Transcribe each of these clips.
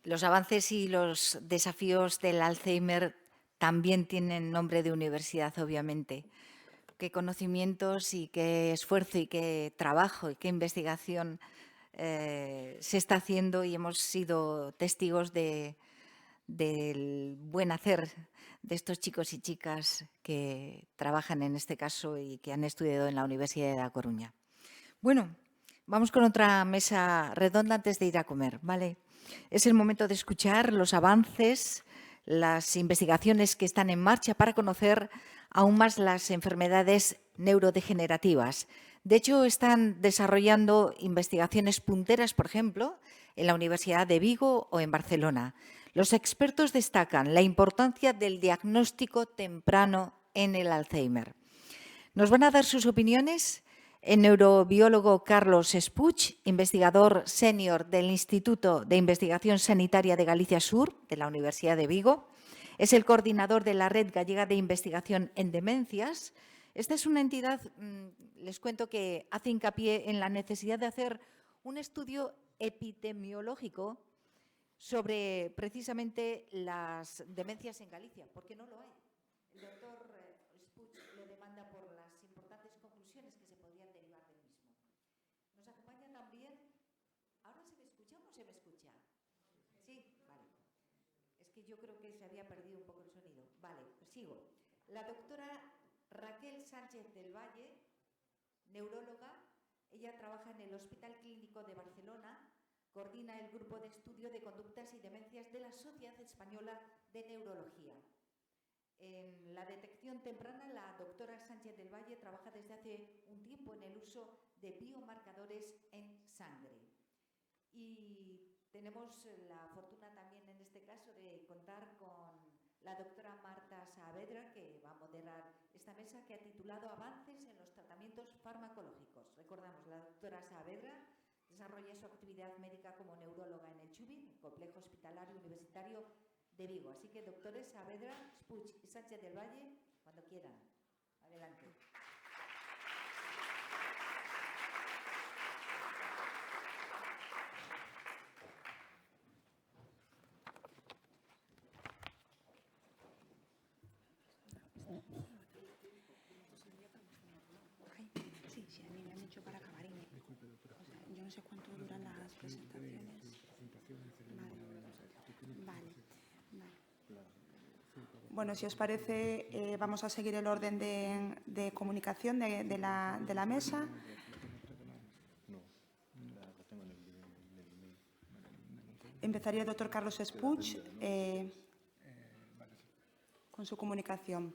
Los avances y los desafíos del Alzheimer también tienen nombre de universidad, obviamente. Qué conocimientos y qué esfuerzo y qué trabajo y qué investigación se está haciendo, y hemos sido testigos del buen hacer de estos chicos y chicas que trabajan en este caso y que han estudiado en la Universidad de La Coruña. Bueno, vamos con otra mesa redonda antes de ir a comer, ¿vale? Es el momento de escuchar los avances, las investigaciones que están en marcha para conocer aún más las enfermedades neurodegenerativas. De hecho, están desarrollando investigaciones punteras, por ejemplo, en la Universidad de Vigo o en Barcelona. Los expertos destacan la importancia del diagnóstico temprano en el Alzheimer. Nos van a dar sus opiniones el neurobiólogo Carlos Espuch, investigador senior del Instituto de Investigación Sanitaria de Galicia Sur, de la Universidad de Vigo. Es el coordinador de la Red Gallega de Investigación en Demencias. Esta es una entidad, les cuento, que hace hincapié en la necesidad de hacer un estudio epidemiológico sobre precisamente las demencias en Galicia, porque no lo hay. El doctor Espuch lo demanda por las importantes conclusiones que se podrían derivar del mismo. Nos acompaña también. ¿Ahora se me escucha o no se me escucha? Sí, vale. Es que yo creo que se había perdido un poco el sonido. Vale, pues sigo. La doctora Raquel Sánchez del Valle, neuróloga. Ella trabaja en el Hospital Clínico de Barcelona, coordina el grupo de estudio de conductas y demencias de la Sociedad Española de Neurología. En la detección temprana, la doctora Sánchez del Valle trabaja desde hace un tiempo en el uso de biomarcadores en sangre. Y tenemos la fortuna también en este caso de contar con la doctora Marta Saavedra, que va a moderar esta mesa, que ha titulado Avances en los tratamientos farmacológicos. Recordamos, la doctora Saavedra desarrolla su actividad médica como neuróloga en el CHUVI, el Complejo Hospitalario Universitario de Vigo. Así que, doctores Saavedra, Espuch y Sánchez del Valle, cuando quieran. Adelante. Sí, a mí me han dicho para acabar y yo no sé cuánto duran las presentaciones. Vale. Bueno, si os parece, vamos a seguir el orden de comunicación de la mesa. Empezaría el doctor Carlos Espuch con su comunicación.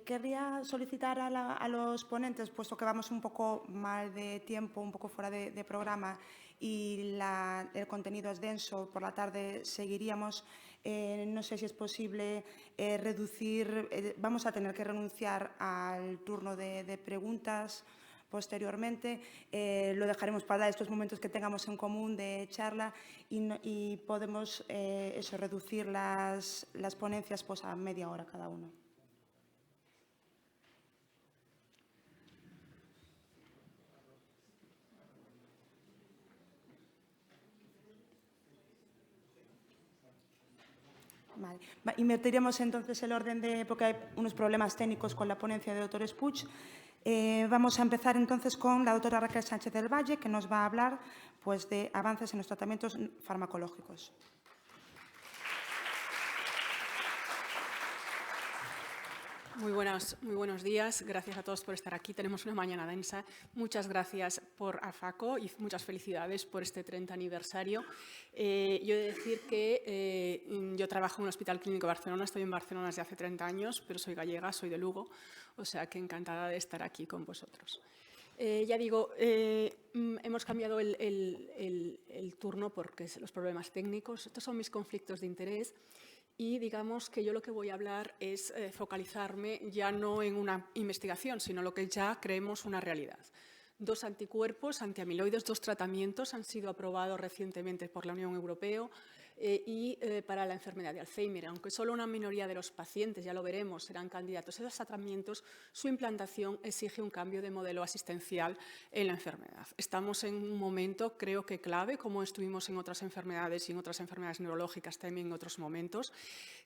Querría solicitar a los ponentes, puesto que vamos un poco mal de tiempo, un poco fuera de programa y el contenido es denso, por la tarde seguiríamos. No sé si es posible reducir, vamos a tener que renunciar al turno de preguntas posteriormente. Lo dejaremos para estos momentos que tengamos en común de charla y podemos reducir las ponencias pues, a media hora cada uno. Vale. Invertiríamos entonces el orden porque hay unos problemas técnicos con la ponencia del doctor Espuch. Vamos a empezar entonces con la doctora Raquel Sánchez del Valle, que nos va a hablar pues, de avances en los tratamientos farmacológicos. Muy buenos días. Gracias a todos por estar aquí. Tenemos una mañana densa. Muchas gracias a FACO y muchas felicidades por este 30 aniversario. Yo he de decir que yo trabajo en un hospital clínico de Barcelona. Estoy en Barcelona desde hace 30 años, pero soy gallega, soy de Lugo. O sea que encantada de estar aquí con vosotros. Ya digo, hemos cambiado el turno porque los problemas técnicos. Estos son mis conflictos de interés. Y digamos que yo lo que voy a hablar es focalizarme ya no en una investigación, sino lo que ya creemos una realidad. 2 anticuerpos antiamiloides, 2 tratamientos han sido aprobados recientemente por la Unión Europea para la enfermedad de Alzheimer. Aunque solo una minoría de los pacientes, ya lo veremos, serán candidatos a esos tratamientos, su implantación exige un cambio de modelo asistencial en la enfermedad. Estamos en un momento, creo que clave, como estuvimos en otras enfermedades y en otras enfermedades neurológicas también en otros momentos,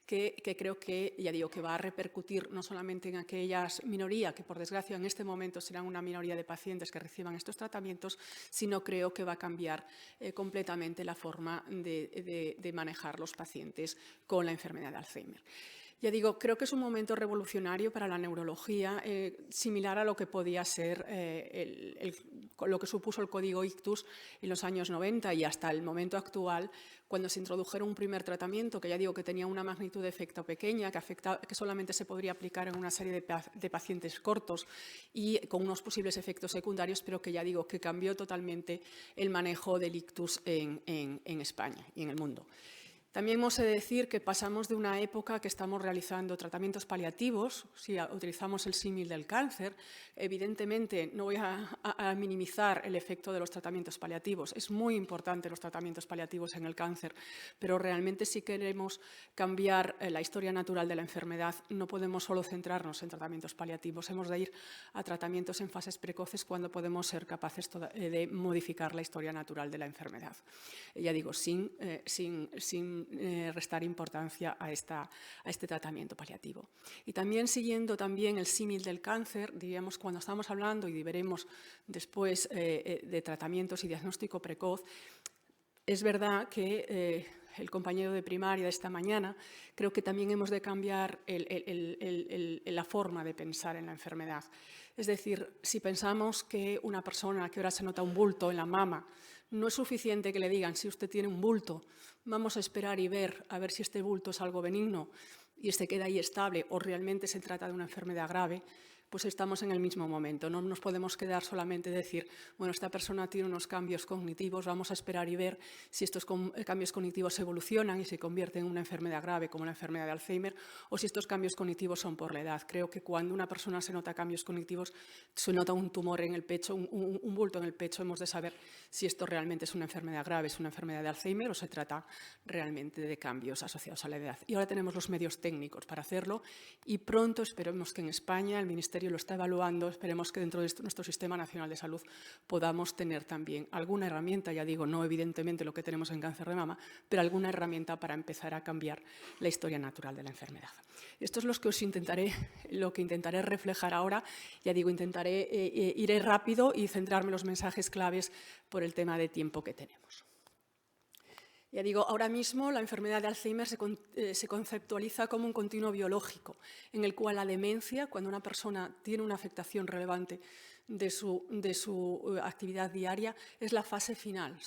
que creo que, ya digo, que va a repercutir no solamente en aquellas minorías, que por desgracia en este momento serán una minoría de pacientes que reciban estos tratamientos, sino creo que va a cambiar completamente la forma de manejar los pacientes con la enfermedad de Alzheimer. Ya digo, creo que es un momento revolucionario para la neurología, similar a lo que podía ser lo que supuso el código Ictus en los años 90 y hasta el momento actual, cuando se introdujeron un primer tratamiento que ya digo que tenía una magnitud de efecto pequeña, que solamente se podría aplicar en una serie de pacientes cortos y con unos posibles efectos secundarios, pero que ya digo que cambió totalmente el manejo del Ictus en España y en el mundo. También hemos de decir que pasamos de una época que estamos realizando tratamientos paliativos, si utilizamos el símil del cáncer, evidentemente no voy a minimizar el efecto de los tratamientos paliativos, es muy importante los tratamientos paliativos en el cáncer, pero realmente si queremos cambiar la historia natural de la enfermedad no podemos solo centrarnos en tratamientos paliativos, hemos de ir a tratamientos en fases precoces cuando podemos ser capaces de modificar la historia natural de la enfermedad. Ya digo, sin restar importancia a este tratamiento paliativo. Y también siguiendo el símil del cáncer, diríamos cuando estamos hablando y veremos después de tratamientos y diagnóstico precoz, es verdad que el compañero de primaria de esta mañana, creo que también hemos de cambiar la forma de pensar en la enfermedad. Es decir, si pensamos que una persona que ahora se nota un bulto en la mama, no es suficiente que le digan si usted tiene un bulto, vamos a esperar y ver a ver si este bulto es algo benigno y se queda ahí estable o realmente se trata de una enfermedad grave, pues estamos en el mismo momento. No nos podemos quedar solamente decir, bueno, esta persona tiene unos cambios cognitivos, vamos a esperar y ver si estos cambios cognitivos evolucionan y se convierten en una enfermedad grave como la enfermedad de Alzheimer o si estos cambios cognitivos son por la edad. Creo que cuando una persona se nota cambios cognitivos, se nota un tumor en el pecho, un bulto en el pecho, hemos de saber si esto realmente es una enfermedad grave, es una enfermedad de Alzheimer o se trata realmente de cambios asociados a la edad. Y ahora tenemos los medios técnicos para hacerlo y pronto esperemos que en España el Ministerio lo está evaluando, esperemos que dentro de nuestro Sistema Nacional de Salud podamos tener también alguna herramienta, ya digo, no evidentemente lo que tenemos en cáncer de mama, pero alguna herramienta para empezar a cambiar la historia natural de la enfermedad. Esto es lo que intentaré reflejar ahora, ya digo, iré rápido y centrarme en los mensajes claves por el tema de tiempo que tenemos. Ya digo, ahora mismo la enfermedad de Alzheimer se conceptualiza como un continuo biológico, en el cual la demencia, cuando una persona tiene una afectación relevante de su actividad diaria, es la fase final.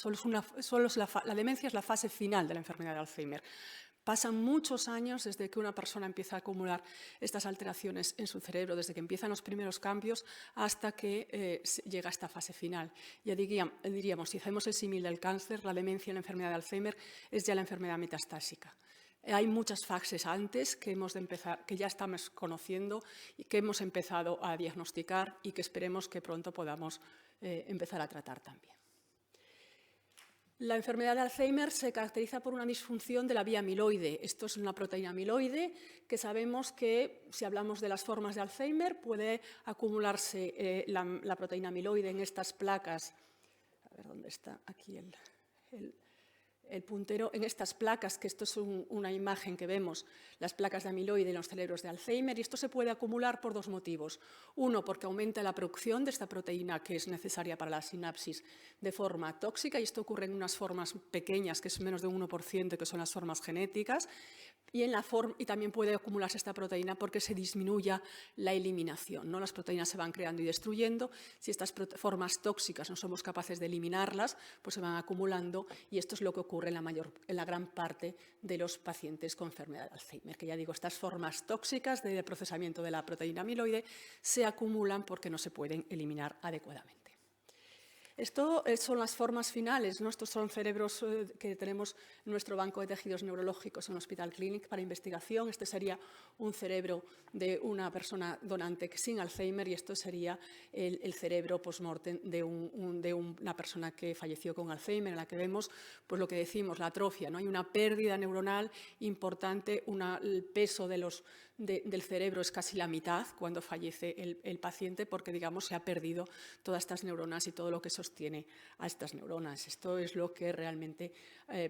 La demencia es la fase final de la enfermedad de Alzheimer. Pasan muchos años desde que una persona empieza a acumular estas alteraciones en su cerebro, desde que empiezan los primeros cambios hasta que llega a esta fase final. Ya diríamos, si hacemos el símil del cáncer, la demencia en la enfermedad de Alzheimer es ya la enfermedad metastásica. Hay muchas fases antes que ya estamos conociendo y que hemos empezado a diagnosticar y que esperemos que pronto podamos empezar a tratar también. La enfermedad de Alzheimer se caracteriza por una disfunción de la vía amiloide. Esto es una proteína amiloide que sabemos que, si hablamos de las formas de Alzheimer, puede acumularse la proteína amiloide en estas placas. A ver dónde está aquí el puntero en estas placas, que esto es una imagen que vemos, las placas de amiloide en los cerebros de Alzheimer, y esto se puede acumular por dos motivos. Uno, porque aumenta la producción de esta proteína que es necesaria para la sinapsis de forma tóxica, y esto ocurre en unas formas pequeñas, que es menos de un 1%, que son las formas genéticas, y también puede acumularse esta proteína porque se disminuya la eliminación, ¿no? Las proteínas se van creando y destruyendo. Si estas formas tóxicas no somos capaces de eliminarlas, pues se van acumulando, y esto es lo que ocurre en la gran parte de los pacientes con enfermedad de Alzheimer. Que ya digo, estas formas tóxicas de procesamiento de la proteína amiloide se acumulan porque no se pueden eliminar adecuadamente. Esto son las formas finales, ¿no? Estos son cerebros que tenemos en nuestro banco de tejidos neurológicos en Hospital Clínic para investigación. Este sería un cerebro de una persona donante sin Alzheimer, y esto sería el cerebro post-mortem de una persona que falleció con Alzheimer, en la que vemos pues, lo que decimos, la atrofia, ¿no? Hay una pérdida neuronal importante, el peso del cerebro es casi la mitad cuando fallece el paciente, porque digamos se ha perdido todas estas neuronas y todo lo que sostiene a estas neuronas. Esto es lo que realmente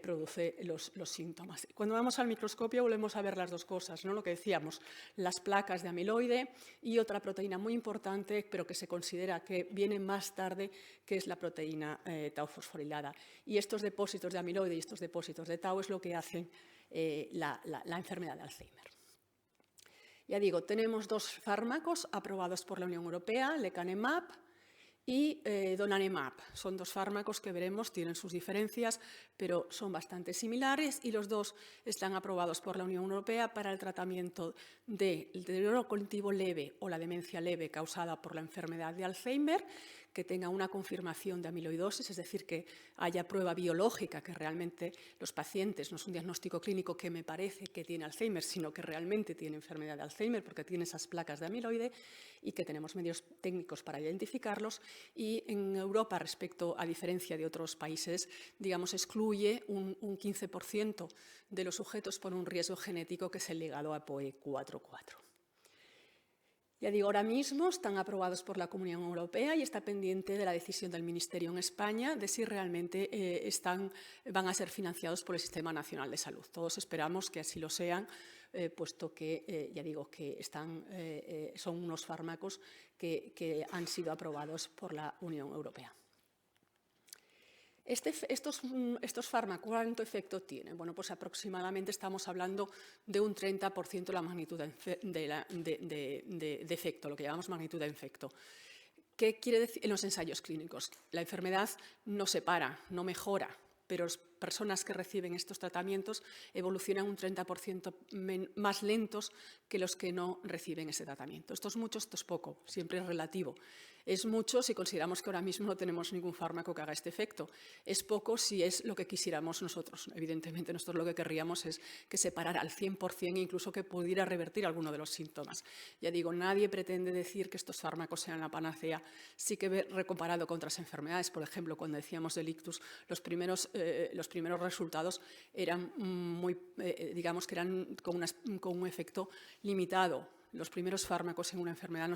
produce los síntomas. Cuando vamos al microscopio volvemos a ver las dos cosas, ¿no? Lo que decíamos, las placas de amiloide y otra proteína muy importante, pero que se considera que viene más tarde, que es la proteína tau fosforilada. Y estos depósitos de amiloide y estos depósitos de tau es lo que hacen la enfermedad de Alzheimer. Ya digo, tenemos dos fármacos aprobados por la Unión Europea, lecanemab y donanemab. Son dos fármacos que veremos, tienen sus diferencias, pero son bastante similares, y los dos están aprobados por la Unión Europea para el tratamiento del deterioro cognitivo leve o la demencia leve causada por la enfermedad de Alzheimer, que tenga una confirmación de amiloidosis, es decir, que haya prueba biológica que realmente los pacientes, no es un diagnóstico clínico que me parece que tiene Alzheimer, sino que realmente tiene enfermedad de Alzheimer porque tiene esas placas de amiloide, y que tenemos medios técnicos para identificarlos. Y en Europa, respecto a diferencia de otros países, digamos, excluye un 15% de los sujetos por un riesgo genético que es el ligado a APOE4/4. Ya digo, ahora mismo están aprobados por la Unión Europea y está pendiente de la decisión del Ministerio en España de si realmente van a ser financiados por el Sistema Nacional de Salud. Todos esperamos que así lo sean, puesto que, ya digo, que son unos fármacos que han sido aprobados por la Unión Europea. Estos fármacos, ¿cuánto efecto tienen? Bueno, pues aproximadamente estamos hablando de un 30% de la magnitud de efecto, lo que llamamos magnitud de efecto. ¿Qué quiere decir en los ensayos clínicos? La enfermedad no se para, no mejora, pero las personas que reciben estos tratamientos evolucionan un 30% más lentos que los que no reciben ese tratamiento. Esto es mucho, esto es poco, siempre es relativo. Es mucho si consideramos que ahora mismo no tenemos ningún fármaco que haga este efecto. Es poco si es lo que quisiéramos nosotros. Evidentemente, nosotros lo que querríamos es que se parara al 100% e incluso que pudiera revertir alguno de los síntomas. Ya digo, nadie pretende decir que estos fármacos sean la panacea. Sí que recomparado con otras enfermedades, por ejemplo, cuando decíamos del ictus, los primeros resultados eran digamos que eran con un efecto limitado. Los primeros fármacos en una enfermedad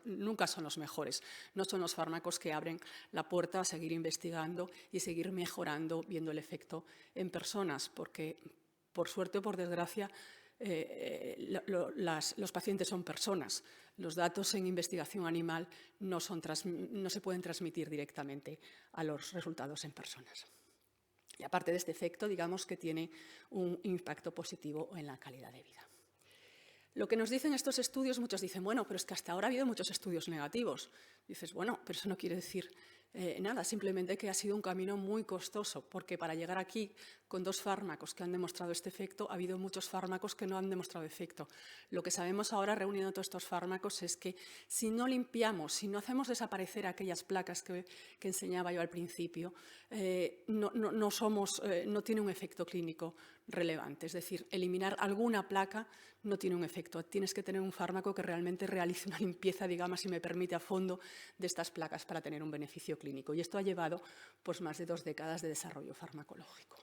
nunca son los mejores. No son los fármacos que abren la puerta a seguir investigando y seguir mejorando, viendo el efecto en personas, porque, por suerte o por desgracia, los pacientes son personas. Los datos en investigación animal no se pueden transmitir directamente a los resultados en personas. Y aparte de este efecto, digamos que tiene un impacto positivo en la calidad de vida. Lo que nos dicen estos estudios, muchos dicen, bueno, pero es que hasta ahora ha habido muchos estudios negativos. Dices, bueno, pero eso no quiere decir nada, simplemente que ha sido un camino muy costoso, porque para llegar aquí con dos fármacos que han demostrado este efecto, ha habido muchos fármacos que no han demostrado efecto. Lo que sabemos ahora, reuniendo todos estos fármacos, es que si no limpiamos, si no hacemos desaparecer aquellas placas que enseñaba yo al principio, no tiene un efecto clínico relevante. Es decir, eliminar alguna placa no tiene un efecto. Tienes que tener un fármaco que realmente realice una limpieza, digamos, si me permite, a fondo de estas placas para tener un beneficio clínico. Y esto ha llevado pues, más de 2 décadas de desarrollo farmacológico.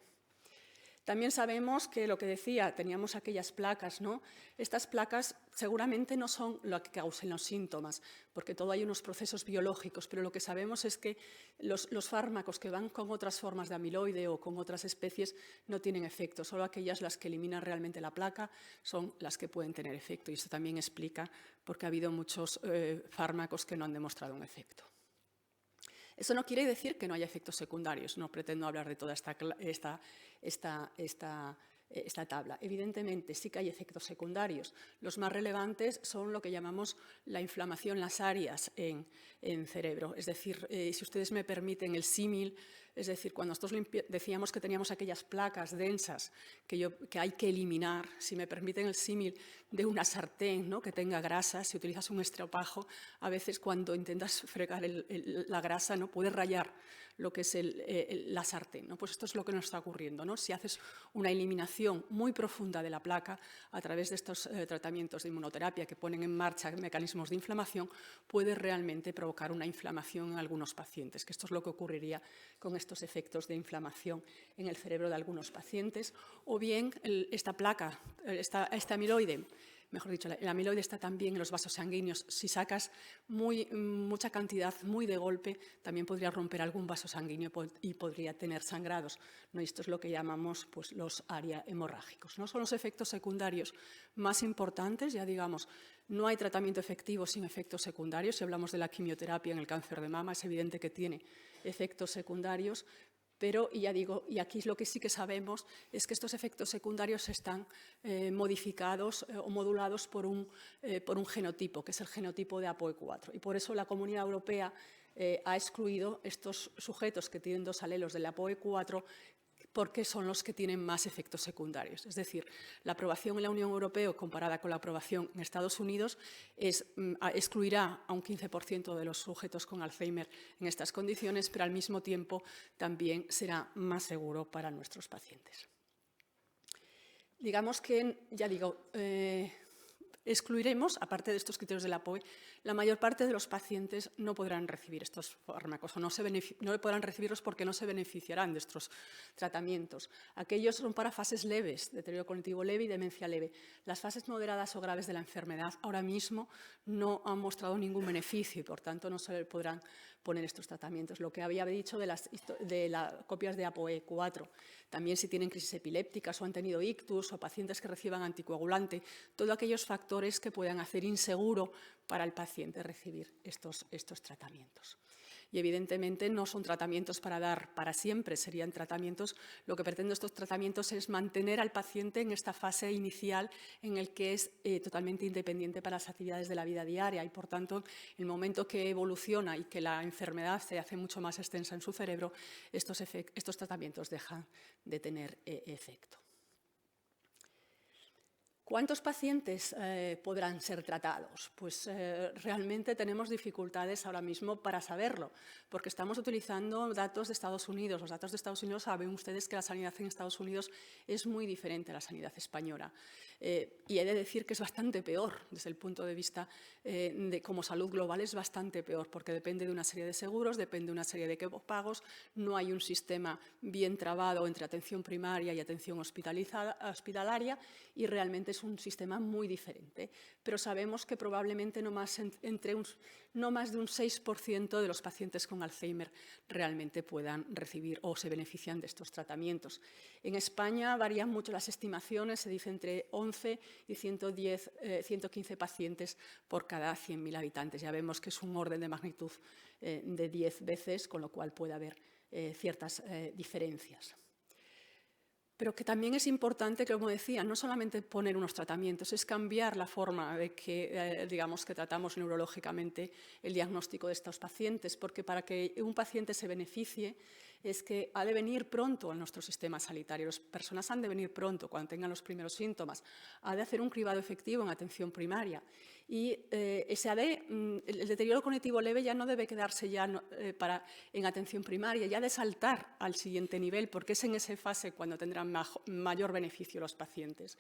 También sabemos que lo que decía, teníamos aquellas placas, ¿no? Estas placas seguramente no son lo que causen los síntomas, porque todo hay unos procesos biológicos, pero lo que sabemos es que los fármacos que van con otras formas de amiloide o con otras especies no tienen efecto, solo aquellas las que eliminan realmente la placa son las que pueden tener efecto, y esto también explica por qué ha habido muchos fármacos que no han demostrado un efecto. Eso no quiere decir que no haya efectos secundarios, no pretendo hablar de toda esta tabla. Evidentemente, sí que hay efectos secundarios. Los más relevantes son lo que llamamos la inflamación en las áreas en cerebro. Es decir, si ustedes me permiten el símil, es decir, cuando nosotros decíamos que teníamos aquellas placas densas que hay que eliminar, si me permiten el símil de una sartén, ¿no?, que tenga grasa, si utilizas un estropajo, a veces cuando intentas fregar la grasa, ¿no?, puedes rayar lo que es la sartén, ¿no? Pues esto es lo que nos está ocurriendo, ¿no? Si haces una eliminación muy profunda de la placa a través de estos tratamientos de inmunoterapia que ponen en marcha mecanismos de inflamación, puede realmente provocar una inflamación en algunos pacientes, que esto es lo que ocurriría con estos efectos de inflamación en el cerebro de algunos pacientes, o bien esta placa, este amiloide. Mejor dicho, el amiloide está también en los vasos sanguíneos. Si sacas mucha cantidad, muy de golpe, también podría romper algún vaso sanguíneo y podría tener sangrados, ¿no? Y esto es lo que llamamos, pues, los ARIA hemorrágicos, ¿no? Son los efectos secundarios más importantes. Ya digamos, no hay tratamiento efectivo sin efectos secundarios. Si hablamos de la quimioterapia en el cáncer de mama, es evidente que tiene efectos secundarios. Pero, y ya digo, y aquí lo que sí que sabemos es que estos efectos secundarios están modificados o modulados por un genotipo, que es el genotipo de APOE4. Y por eso la Comunidad Europea ha excluido estos sujetos que tienen 2 alelos del APOE4 porque son los que tienen más efectos secundarios. Es decir, la aprobación en la Unión Europea comparada con la aprobación en Estados Unidos excluirá a un 15% de los sujetos con Alzheimer en estas condiciones, pero al mismo tiempo también será más seguro para nuestros pacientes. Digamos que, ya digo, excluiremos, aparte de estos criterios de la APOE, la mayor parte de los pacientes no podrán recibir estos fármacos o no podrán recibirlos porque no se beneficiarán de estos tratamientos. Aquellos son para fases leves, deterioro cognitivo leve y demencia leve. Las fases moderadas o graves de la enfermedad ahora mismo no han mostrado ningún beneficio y, por tanto, no se le podrán poner estos tratamientos. Lo que había dicho de las copias de APOE4, también si tienen crisis epilépticas o han tenido ictus o pacientes que reciban anticoagulante, todos aquellos factores que puedan hacer inseguro para el paciente recibir estos tratamientos. Y evidentemente no son tratamientos para dar para siempre, serían tratamientos, lo que pretenden estos tratamientos es mantener al paciente en esta fase inicial en el que es totalmente independiente para las actividades de la vida diaria y, por tanto, en el momento que evoluciona y que la enfermedad se hace mucho más extensa en su cerebro, estos tratamientos dejan de tener efecto. ¿Cuántos pacientes podrán ser tratados? Pues realmente tenemos dificultades ahora mismo para saberlo, porque estamos utilizando datos de Estados Unidos. Los datos de Estados Unidos, saben ustedes que la sanidad en Estados Unidos es muy diferente a la sanidad española. Y he de decir que es bastante peor, desde el punto de vista de como salud global es bastante peor, porque depende de una serie de seguros, depende de una serie de pagos, no hay un sistema bien trabado entre atención primaria y atención hospitalaria y realmente es un sistema muy diferente. Pero sabemos que probablemente no más de un 6% de los pacientes con Alzheimer realmente puedan recibir o se benefician de estos tratamientos. En España varían mucho las estimaciones, se dice entre 11 y 115 pacientes por cada 100.000 habitantes. Ya vemos que es un orden de magnitud de 10 veces, con lo cual puede haber ciertas diferencias. Pero que también es importante, como decía, no solamente poner unos tratamientos, es cambiar la forma de que, digamos, que tratamos neurológicamente el diagnóstico de estos pacientes, porque para que un paciente se beneficie es que ha de venir pronto a nuestro sistema sanitario. Las personas han de venir pronto cuando tengan los primeros síntomas. Ha de hacer un cribado efectivo en atención primaria. Y el deterioro cognitivo leve ya no debe quedarse ya en atención primaria, ya de saltar al siguiente nivel, porque es en esa fase cuando tendrán mayor beneficio los pacientes.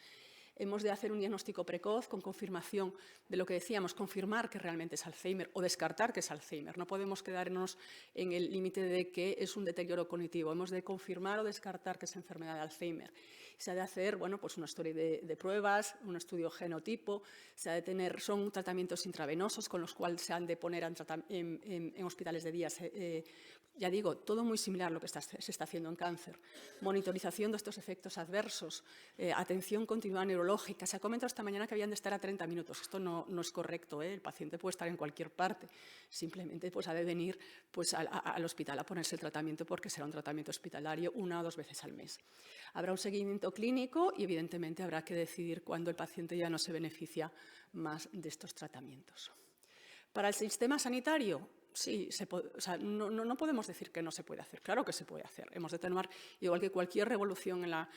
hemos de hacer un diagnóstico precoz con confirmación de lo que decíamos, confirmar que realmente es Alzheimer o descartar que es Alzheimer. No podemos quedarnos en el límite de que es un deterioro cognitivo. Hemos de confirmar o descartar que es enfermedad de Alzheimer. Se ha de hacer, bueno, pues una serie de pruebas, un estudio genotipo, se ha de tener, son tratamientos intravenosos con los cuales se han de poner en hospitales de día. Ya digo, todo muy similar a lo que se está haciendo en cáncer. Monitorización de estos efectos adversos, atención continua neurológica. Se ha comentado esta mañana que habían de estar a 30 minutos. Esto no es correcto, ¿eh? El paciente puede estar en cualquier parte. Simplemente pues, ha de venir pues, al hospital a ponerse el tratamiento porque será un tratamiento hospitalario 1 o 2 veces al mes. Habrá un seguimiento clínico y, evidentemente, habrá que decidir cuándo el paciente ya no se beneficia más de estos tratamientos. Para el sistema sanitario, sí, o sea, no podemos decir que no se puede hacer. Claro que se puede hacer. Hemos de tener, igual que cualquier revolución en la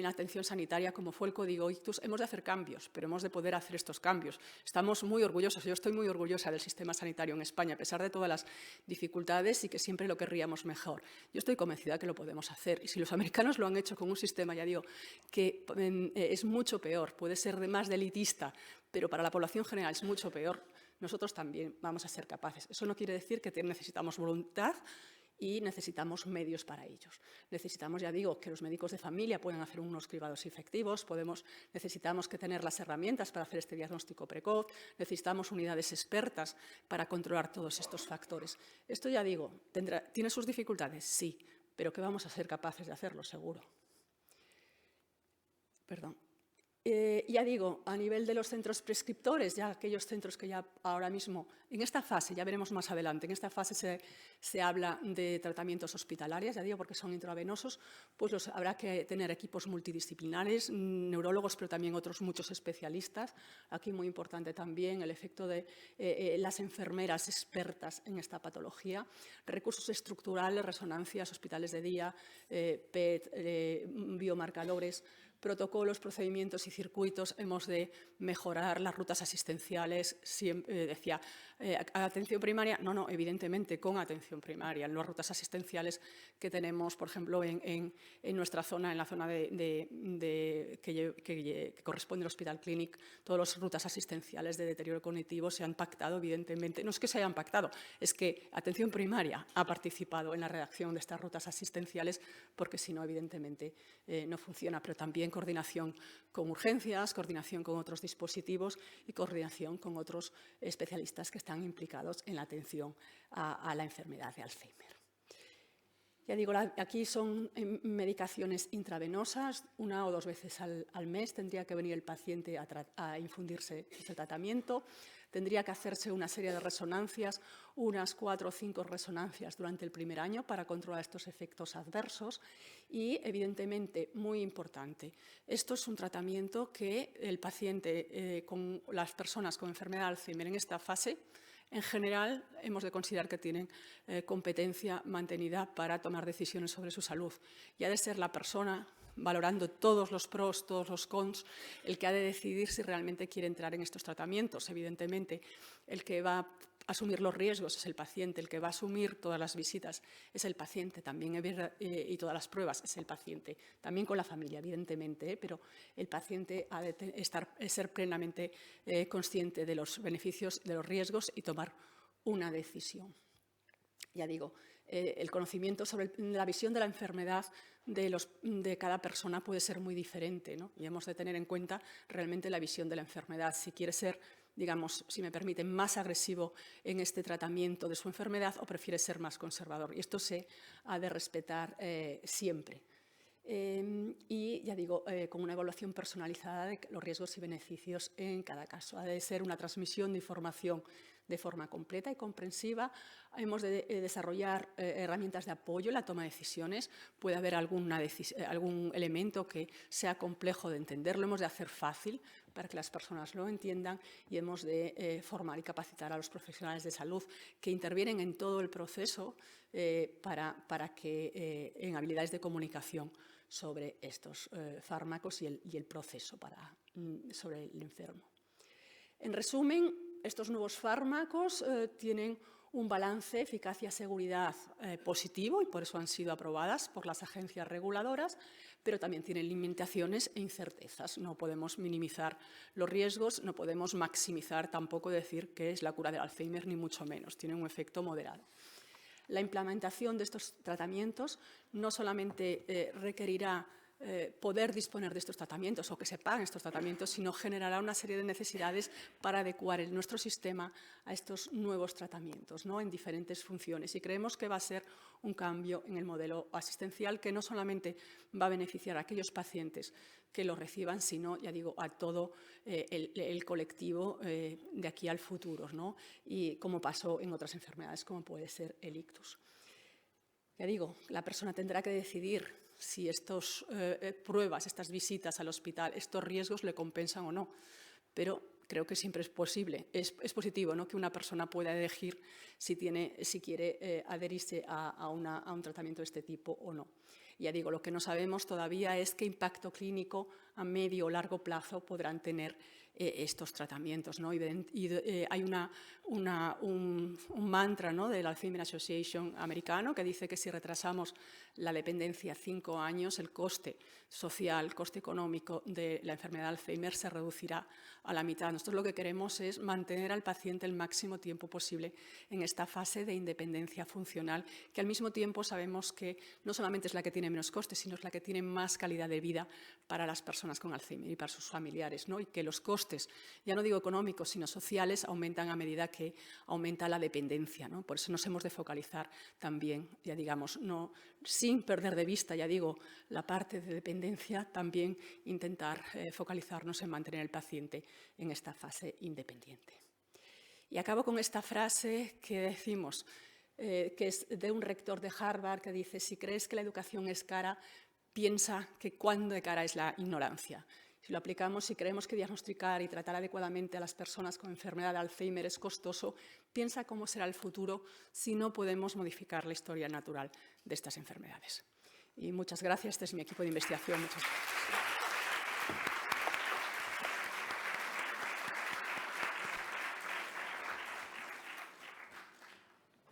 atención sanitaria, como fue el Código Ictus, hemos de hacer cambios, pero hemos de poder hacer estos cambios. Estamos muy orgullosos, yo estoy muy orgullosa del sistema sanitario en España, a pesar de todas las dificultades y que siempre lo querríamos mejor. Yo estoy convencida que lo podemos hacer. Y si los americanos lo han hecho con un sistema, ya digo, que es mucho peor, puede ser más elitista, pero para la población general es mucho peor, nosotros también vamos a ser capaces. Eso no quiere decir que necesitamos voluntad y necesitamos medios para ellos. Necesitamos, ya digo, que los médicos de familia puedan hacer unos cribados efectivos, necesitamos que tener las herramientas para hacer este diagnóstico precoz, necesitamos unidades expertas para controlar todos estos factores. Esto, ya digo, ¿tiene sus dificultades? Sí, pero que vamos a ser capaces de hacerlo, seguro. Perdón. Ya digo, a nivel de los centros prescriptores, ya aquellos centros que ya ahora mismo, en esta fase, ya veremos más adelante, en esta fase se habla de tratamientos hospitalarios, ya digo, porque son intravenosos, pues habrá que tener equipos multidisciplinares, neurólogos, pero también otros muchos especialistas. Aquí muy importante también el efecto de las enfermeras expertas en esta patología, recursos estructurales, resonancias, hospitales de día, PET, biomarcadores, protocolos, procedimientos y circuitos. Hemos de mejorar las rutas asistenciales. Decía, ¿atención primaria? No, evidentemente con atención primaria. Las rutas asistenciales que tenemos, por ejemplo, en nuestra zona, en la zona que corresponde al Hospital Clínic, todas las rutas asistenciales de deterioro cognitivo se han pactado, evidentemente. No es que se hayan pactado, es que atención primaria ha participado en la redacción de estas rutas asistenciales, porque si no, evidentemente, no funciona, pero también coordinación con urgencias, coordinación con otros dispositivos y coordinación con otros especialistas que están implicados en la atención a la enfermedad de Alzheimer. Ya digo, aquí son medicaciones intravenosas, 1 o 2 veces al mes tendría que venir el paciente a infundirse este tratamiento. Tendría que hacerse una serie de resonancias, unas 4 o 5 resonancias durante el primer año para controlar estos efectos adversos y, evidentemente, muy importante, esto es un tratamiento que el paciente, con las personas con enfermedad de Alzheimer en esta fase, en general, hemos de considerar que tienen competencia mantenida para tomar decisiones sobre su salud. Y ha de ser la persona, valorando todos los pros, todos los cons, el que ha de decidir si realmente quiere entrar en estos tratamientos. Evidentemente, el que va a asumir los riesgos es el paciente, el que va a asumir todas las visitas es el paciente también y todas las pruebas es el paciente, también con la familia, evidentemente, pero el paciente ha de ser plenamente consciente de los beneficios, de los riesgos y tomar una decisión. Ya digo, el conocimiento sobre la visión de la enfermedad de cada persona puede ser muy diferente, ¿no? Y hemos de tener en cuenta realmente la visión de la enfermedad. Si quiere ser, digamos, si me permiten, más agresivo en este tratamiento de su enfermedad o prefiere ser más conservador. Y esto se ha de respetar siempre. Y, ya digo, con una evaluación personalizada de los riesgos y beneficios en cada caso. Ha de ser una transmisión de información de forma completa y comprensiva. Hemos de desarrollar herramientas de apoyo en la toma de decisiones. Puede haber algún elemento que sea complejo de entender, lo hemos de hacer fácil para que las personas lo entiendan y hemos de formar y capacitar a los profesionales de salud que intervienen en todo el proceso para que en habilidades de comunicación sobre estos fármacos y el proceso sobre el enfermo. En resumen, estos nuevos fármacos tienen un balance eficacia-seguridad positivo y por eso han sido aprobadas por las agencias reguladoras, pero también tienen limitaciones e incertezas. No podemos minimizar los riesgos, no podemos maximizar tampoco decir que es la cura del Alzheimer, ni mucho menos. Tienen un efecto moderado. La implementación de estos tratamientos no solamente requerirá poder disponer de estos tratamientos o que se paguen estos tratamientos, sino generará una serie de necesidades para adecuar nuestro sistema a estos nuevos tratamientos, ¿no?, en diferentes funciones. Y creemos que va a ser un cambio en el modelo asistencial que no solamente va a beneficiar a aquellos pacientes que lo reciban, sino, ya digo, a todo el colectivo de aquí al futuro, ¿no?, y como pasó en otras enfermedades como puede ser el ictus. Ya digo, la persona tendrá que decidir si estas pruebas, estas visitas al hospital, estos riesgos le compensan o no. Pero creo que siempre es posible, es positivo, ¿no?, que una persona pueda elegir si quiere adherirse a un tratamiento de este tipo o no. Ya digo, lo que no sabemos todavía es qué impacto clínico a medio o largo plazo podrán tener estos tratamientos, ¿no? Hay un mantra, ¿no?, del Alzheimer Association americano que dice que si retrasamos la dependencia 5 años, el coste social, el coste económico de la enfermedad de Alzheimer se reducirá a la mitad. Nosotros lo que queremos es mantener al paciente el máximo tiempo posible en esta fase de independencia funcional, que al mismo tiempo sabemos que no solamente es la que tiene menos costes, sino es la que tiene más calidad de vida para las personas con Alzheimer y para sus familiares, ¿no?, y que los costes, ya no digo económicos, sino sociales, aumentan a medida que aumenta la dependencia, ¿no? Por eso nos hemos de focalizar también, ya digamos, no, sin perder de vista, ya digo, la parte de dependencia, también intentar focalizarnos en mantener al paciente en esta fase independiente. Y acabo con esta frase que decimos, que es de un rector de Harvard, que dice: si crees que la educación es cara, piensa que cuán de cara es la ignorancia. Si lo aplicamos, si creemos que diagnosticar y tratar adecuadamente a las personas con enfermedad de Alzheimer es costoso, piensa cómo será el futuro si no podemos modificar la historia natural de estas enfermedades. Y muchas gracias. Este es mi equipo de investigación. Muchas gracias.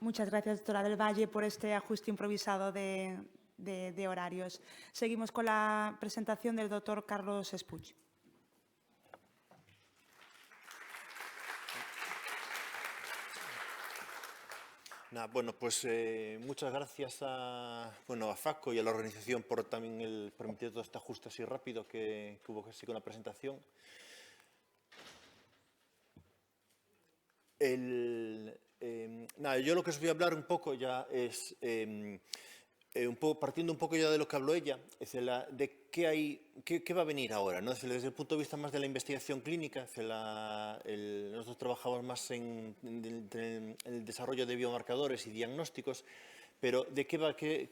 Muchas gracias, doctora del Valle, por este ajuste improvisado de horarios. Seguimos con la presentación del doctor Carlos Espuch. Bueno, pues muchas gracias a FACO y a la organización por también permitir todo este ajuste así rápido que hubo casi con la presentación. Yo lo que os voy a hablar un poco ya es, partiendo un poco ya de lo que habló ella, es de qué va a venir ahora, ¿no? Desde el punto de vista más de la investigación clínica, nosotros trabajamos más en el desarrollo de biomarcadores y diagnósticos, pero ¿de qué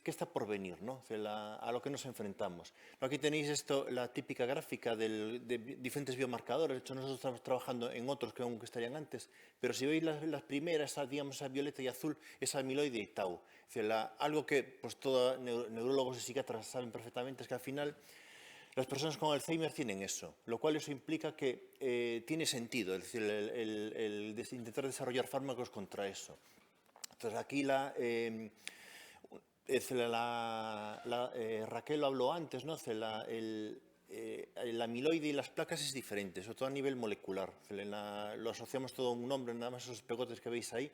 está por venir, ¿no? A lo que nos enfrentamos. Aquí tenéis la típica gráfica de diferentes biomarcadores. De hecho, nosotros estamos trabajando en otros que aún estarían antes, pero si veis las primeras, digamos, esa violeta y azul, es amiloide y tau. Algo que pues, todos neurólogos y psiquiatras saben perfectamente es que al final las personas con Alzheimer tienen eso, lo cual eso implica que tiene sentido, es decir, el intentar desarrollar fármacos contra eso. Entonces, aquí Raquel lo habló antes, ¿no? El amiloide y las placas es diferente, sobre todo a nivel molecular. Lo asociamos todo a un nombre, nada más esos pegotes que veis ahí,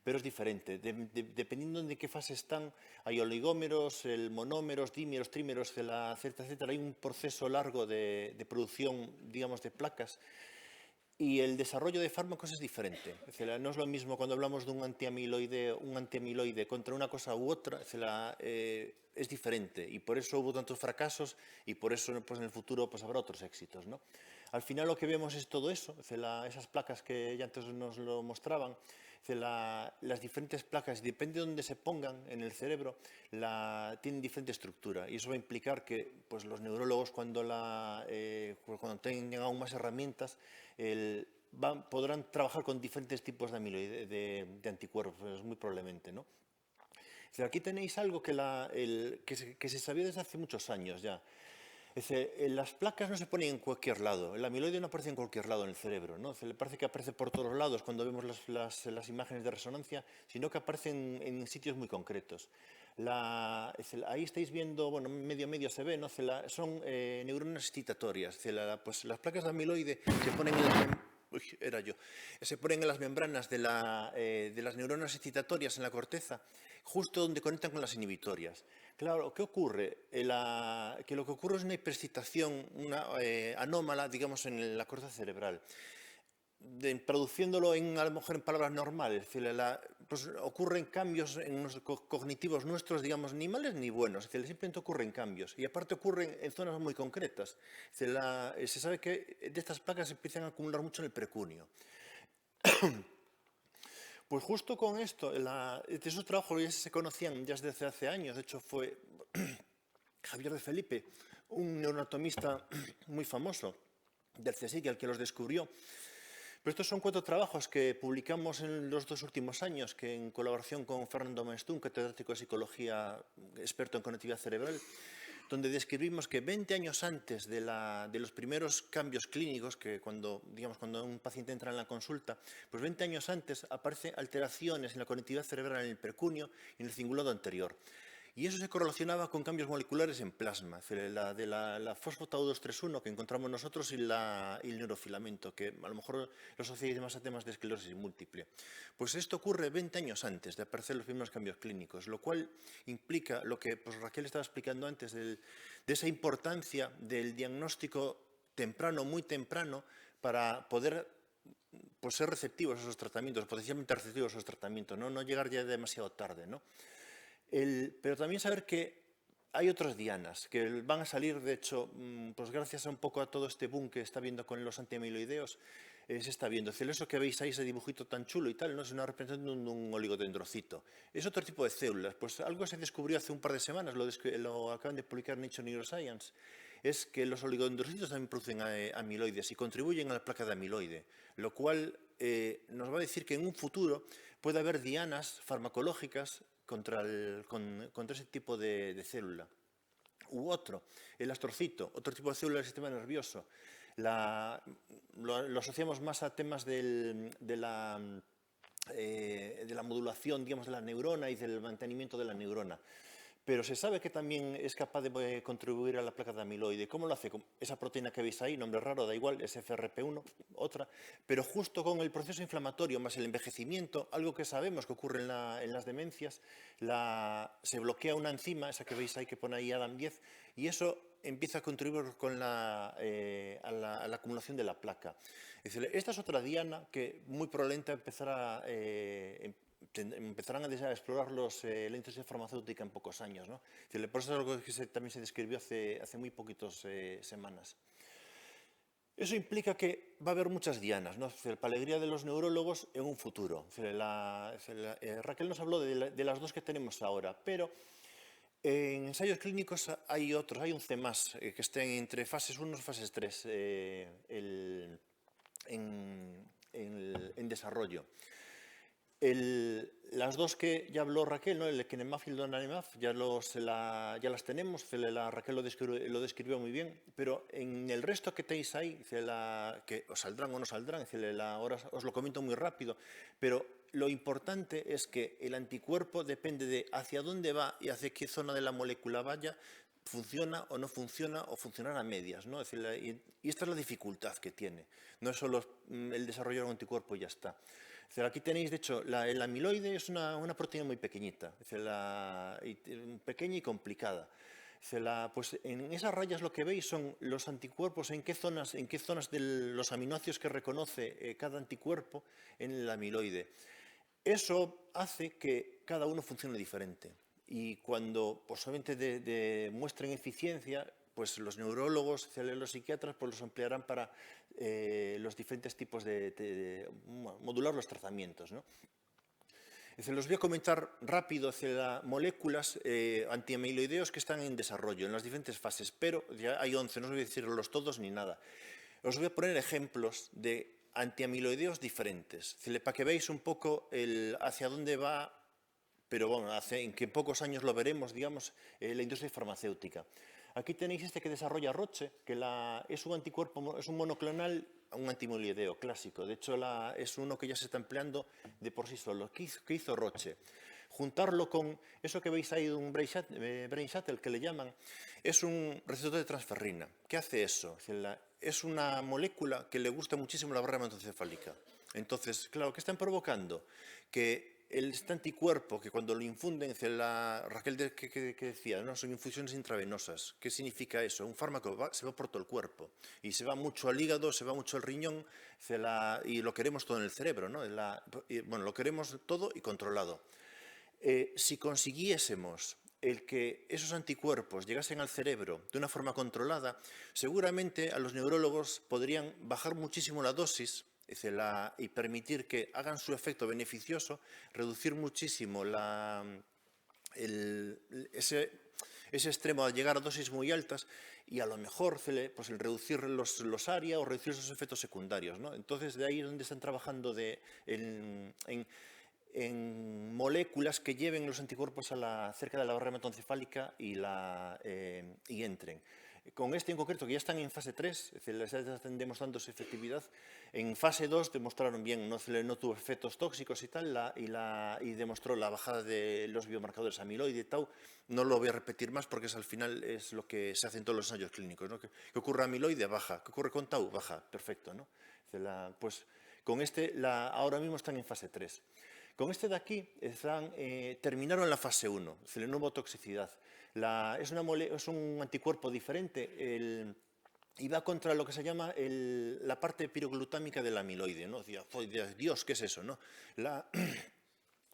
pero es diferente. Dependiendo de qué fase están, hay oligómeros, monómeros, dímeros, trímeros, etcétera. Hay un proceso largo de producción, digamos, de placas. Y el desarrollo de fármacos es diferente. No es lo mismo cuando hablamos de un antiamiloide contra una cosa u otra, es diferente. Y por eso hubo tantos fracasos y por eso pues, en el futuro pues, habrá otros éxitos, ¿no? Al final lo que vemos es todo eso, esas placas que ya antes nos lo mostraban, las diferentes placas, depende de dónde se pongan en el cerebro, tienen diferente estructura. Y eso va a implicar que pues, los neurólogos cuando tengan aún más herramientas, podrán trabajar con diferentes tipos de amiloide, de anticuerpos, muy probablemente, ¿no? Aquí tenéis algo que se sabía desde hace muchos años ya. Es decir, las placas no se ponen en cualquier lado, el amiloide no aparece en cualquier lado en el cerebro, ¿no? Le parece que aparece por todos lados cuando vemos las imágenes de resonancia, sino que aparecen en sitios muy concretos. Ahí estáis viendo, bueno, medio se ve, ¿no? Son neuronas excitatorias. Pues las placas de amiloide se ponen en se ponen en las membranas de las neuronas excitatorias en la corteza, justo donde conectan con las inhibitorias. Claro, ¿qué ocurre? Que lo que ocurre es una hiperexcitación anómala, digamos, en la corteza cerebral. Traduciéndolo a lo mejor en palabras normales, pues ocurren cambios cognitivos nuestros, digamos, ni males ni buenos, simplemente ocurren cambios y aparte ocurren en zonas muy concretas. Se sabe que de estas placas se empiezan a acumular mucho en el precunio. Pues justo con esto, esos trabajos ya se conocían ya desde hace años, de hecho fue Javier de Felipe, un neuroanatomista muy famoso del CSIC, el que los descubrió. Pero estos son 4 trabajos que publicamos en los 2 últimos años, que en colaboración con Fernando Maestún, catedrático de psicología, experto en conectividad cerebral, donde describimos que 20 años antes de los primeros cambios clínicos, que cuando un paciente entra en la consulta, pues 20 años antes aparecen alteraciones en la conectividad cerebral en el precunio y en el cingulado anterior. Y eso se correlacionaba con cambios moleculares en plasma, de la fosfotau 231 que encontramos nosotros y el neurofilamento, que a lo mejor lo asociáis más a temas de esclerosis múltiple. Pues esto ocurre 20 años antes de aparecer los primeros cambios clínicos, lo cual implica lo que pues, Raquel estaba explicando antes, de esa importancia del diagnóstico temprano, muy temprano, para poder pues, ser receptivos a esos tratamientos, potencialmente receptivos a esos tratamientos, no llegar ya demasiado tarde, ¿no? Pero también saber que hay otras dianas que van a salir, de hecho, pues gracias a un poco a todo este boom que está viendo con los antiamiloideos, se está viendo. Es decir, eso que veis ahí, ese dibujito tan chulo y tal, no es una representación de un oligodendrocito. Es otro tipo de células. Pues algo se descubrió hace un par de semanas, lo acaban de publicar en Nature Neuroscience, es que los oligodendrocitos también producen amiloides y contribuyen a la placa de amiloide, lo cual nos va a decir que en un futuro puede haber dianas farmacológicas contra ese tipo de célula. U otro, el astrocito, otro tipo de célula del sistema nervioso. Lo asociamos más a temas de la modulación, digamos, de la neurona y del mantenimiento de la neurona. Pero se sabe que también es capaz de contribuir a la placa de amiloide. ¿Cómo lo hace? Con esa proteína que veis ahí, nombre raro, da igual, es FRP1, otra, pero justo con el proceso inflamatorio más el envejecimiento, algo que sabemos que ocurre en las demencias, se bloquea una enzima, esa que veis ahí que pone ahí ADAM10, y eso empieza a contribuir a la acumulación de la placa. Es decir, esta es otra diana que muy probablemente empezarán a explorar la industria farmacéutica en pocos años, ¿no? Por eso es algo que también se describió hace muy poquitas semanas. Eso implica que va a haber muchas dianas, ¿no? Para la alegría de los neurólogos en un futuro. Raquel nos habló de las 2 que tenemos ahora, pero en ensayos clínicos hay otros, hay un C+, que estén entre fases 1 y fases 3 en desarrollo. Las 2 que ya habló Raquel, ¿no? El Lecanemab y el donanemab, ya las tenemos, Raquel lo describió muy bien, pero en el resto que tenéis ahí, que os saldrán o no saldrán, ahora os lo comento muy rápido, pero lo importante es que el anticuerpo depende de hacia dónde va y hacia qué zona de la molécula vaya, funciona o no funciona o funcionar a medias, ¿no? Es decir, y esta es la dificultad que tiene, no es solo el desarrollo de un anticuerpo y ya está. Aquí tenéis, de hecho, el amiloide es una proteína muy pequeñita, pequeña y complicada. Pues en esas rayas lo que veis son los anticuerpos, en qué zonas de los aminoácidos que reconoce cada anticuerpo en el amiloide. Eso hace que cada uno funcione diferente. Y cuando posiblemente demuestren eficiencia, pues los neurólogos, los psiquiatras, pues los emplearán para los diferentes tipos de modular los tratamientos, ¿no? Los voy a comentar rápido moléculas antiamiloideos que están en desarrollo en las diferentes fases, pero ya hay 11, no os voy a decirlos todos ni nada. Os voy a poner ejemplos de antiamiloideos diferentes, para que veáis un poco hacia dónde va, pero bueno, en que en pocos años lo veremos, digamos, la industria farmacéutica. Aquí tenéis este que desarrolla Roche, que es un anticuerpo, es un monoclonal, un antimiloideo clásico. De hecho, es uno que ya se está empleando de por sí solo. ¿Qué hizo Roche? Juntarlo con eso que veis ahí de un brain shuttle, que le llaman, es un receptor de transferrina. ¿Qué hace eso? Es una molécula que le gusta muchísimo la barrera hematoencefálica. Entonces, claro, ¿qué están provocando? Que este anticuerpo, que cuando lo infunden, Raquel que decía, ¿no? Son infusiones intravenosas. ¿Qué significa eso? Un fármaco se va por todo el cuerpo y se va mucho al hígado, se va mucho al riñón y lo queremos todo en el cerebro, ¿no? Bueno, lo queremos todo y controlado. Si consiguiésemos el que esos anticuerpos llegasen al cerebro de una forma controlada, seguramente a los neurólogos podrían bajar muchísimo la dosis y permitir que hagan su efecto beneficioso, reducir muchísimo ese extremo al llegar a dosis muy altas y a lo mejor pues el reducir los ARIA o reducir esos efectos secundarios, ¿no? Entonces, de ahí es donde están trabajando en moléculas que lleven los anticuerpos cerca de la barrera hematoencefálica y entren. Con este en concreto, que ya están en fase 3, es decir, ya están demostrando su efectividad, en fase 2 demostraron bien, no tuvo efectos tóxicos y tal, y demostró la bajada de los biomarcadores amiloide y tau. No lo voy a repetir más porque al final es lo que se hace en todos los ensayos clínicos, ¿no? ¿Qué ocurre amiloide? Baja. ¿Qué ocurre con tau? Baja. Perfecto, ¿no? Pues con ahora mismo están en fase 3. Con este de aquí terminaron la fase 1, es decir, no hubo toxicidad. Es un anticuerpo diferente, y va contra lo que se llama la parte piroglutámica del amiloide, ¿no? Dios, ¿qué es eso, no?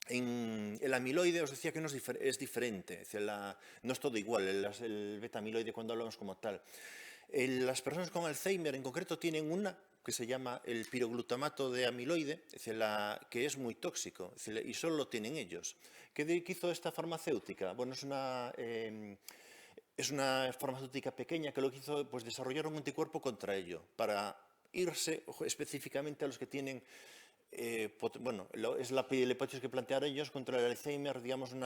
El amiloide os decía que no es diferente, es decir, no es todo igual, el beta-amiloide cuando hablamos como tal. Las personas con Alzheimer en concreto tienen una que se llama el piroglutamato de amiloide, es decir, que es muy tóxico, es decir, y solo lo tienen ellos. ¿Qué hizo esta farmacéutica? Bueno, es una farmacéutica pequeña que lo que hizo, pues desarrollar un anticuerpo contra ello, para irse específicamente a los que tienen, es la hipótesis que plantearon ellos contra el Alzheimer, digamos, un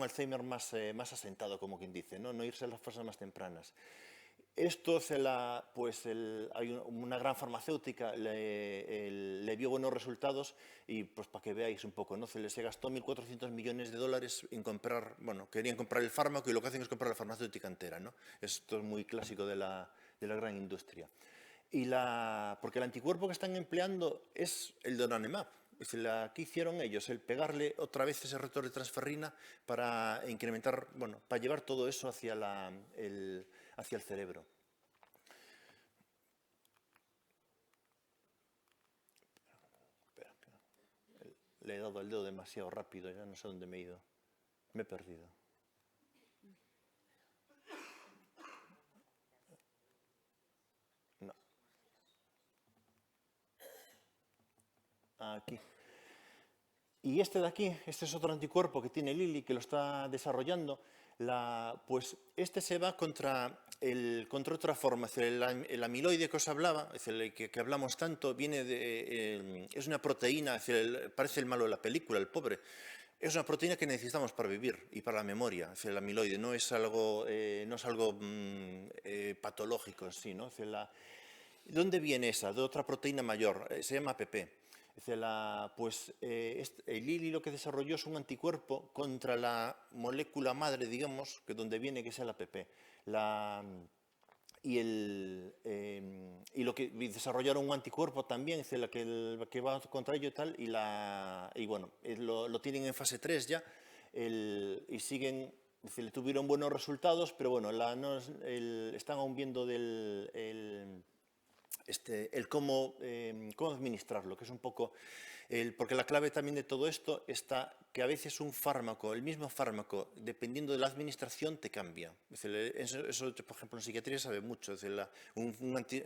Alzheimer más asentado, como quien dice, no irse a las fases más tempranas. Esto hay una gran farmacéutica, le vio buenos resultados y pues para que veáis un poco, ¿no? Se gastó 1.400 millones de dólares en comprar, querían comprar el fármaco y lo que hacen es comprar la farmacéutica entera, ¿no? Esto es muy clásico de la gran industria. Porque el anticuerpo que están empleando es el donanemab. Es decir, ¿qué hicieron ellos? El pegarle otra vez ese receptor de transferrina para incrementar, para llevar todo eso hacia el cerebro. Le he dado el dedo demasiado rápido, ya no sé dónde me he ido. Me he perdido. No. Aquí. Y este de aquí, este es otro anticuerpo que tiene Lilly, que lo está desarrollando. Pues este se va contra otra forma. Es decir, el amiloide que os hablaba, es decir, que hablamos tanto, es una proteína, es decir, parece el malo de la película, el pobre. Es una proteína que necesitamos para vivir y para la memoria. Es decir, el amiloide no es algo patológico en sí, ¿no? Es decir, ¿dónde viene esa? De otra proteína mayor, se llama APP. El Lilly lo que desarrolló es un anticuerpo contra la molécula madre, digamos, que donde viene que sea la APP. Y desarrollaron un anticuerpo también, es decir, que va contra ello y tal, lo tienen en fase 3 ya, y siguen, es decir, tuvieron buenos resultados, pero bueno, están aún viendo cómo administrarlo, que es un poco, porque la clave también de todo esto está que a veces el mismo fármaco, dependiendo de la administración, te cambia. Es decir, eso, por ejemplo, en psiquiatría se sabe mucho. Es decir,